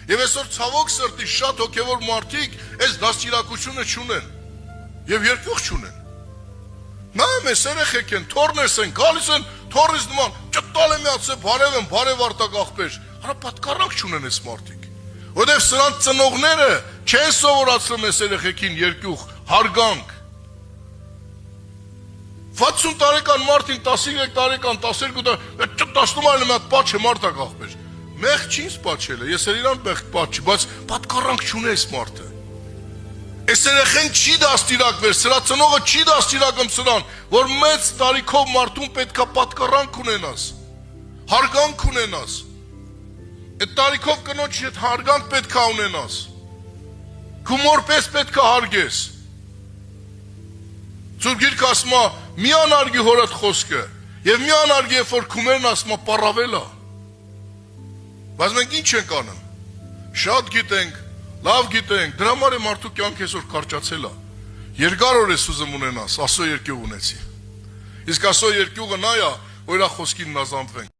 Եվ այսօր ցավոք սրտի շատ հոգևոր մարդիկ այս դաստիարակությունը չունեն եւ երկյուղ չունեն։ Նայում ես երեխեք են, թորնես են, գալիս են, թորնից նման, ճտալ է միացե, բարև են, բարև արտակ աղբեր։ Հələ պատկառակ չունեն այս մարդիկ։ Որտեւ սրանց ծնողները չեն սովորացնում այս երեխեքին երկյուղ, հարգանք։ 60 տարեկան մարդին 13 տարեկան 12 տարեկան ճտասնում այլ մի հատ պաչ է արտակ աղբեր։ Մեղ չի ինձ պաչել է, ես էլ իրան մեղ պաչ չի, բայց պատկառակ չունի այս մարդը։ Այս երեխեն չի դաստիարակվեր, սրա ծնողը չի դաստիարակում սրան, որ մեծ տարիքով մարդուն պետքա պատկառանք ունենաս, հարգանք ունենաս։ Այդ տարիքով կնոջ հետ հարգանք պետքա ունենաս։ Քու մորպես պետքա հարգես։ Սուրբ Գիրքը ասում է՝ մի անարգի հորդ խոսքը, եւ մի անարգի երբ որ քումերն ասում է պարավել է։ Բայց մենք ինչ ենք անում։ Շատ գիտենք, լավ գիտենք, դրա համար է մարդու կյանքը այսօր կարճացել է։ Երկար օր ես ուզում ունենաս, ասո երկյուղ ունեցի։ Իսկ ասո երկյուղը նա է, որ իր խոսքին նազանվենք։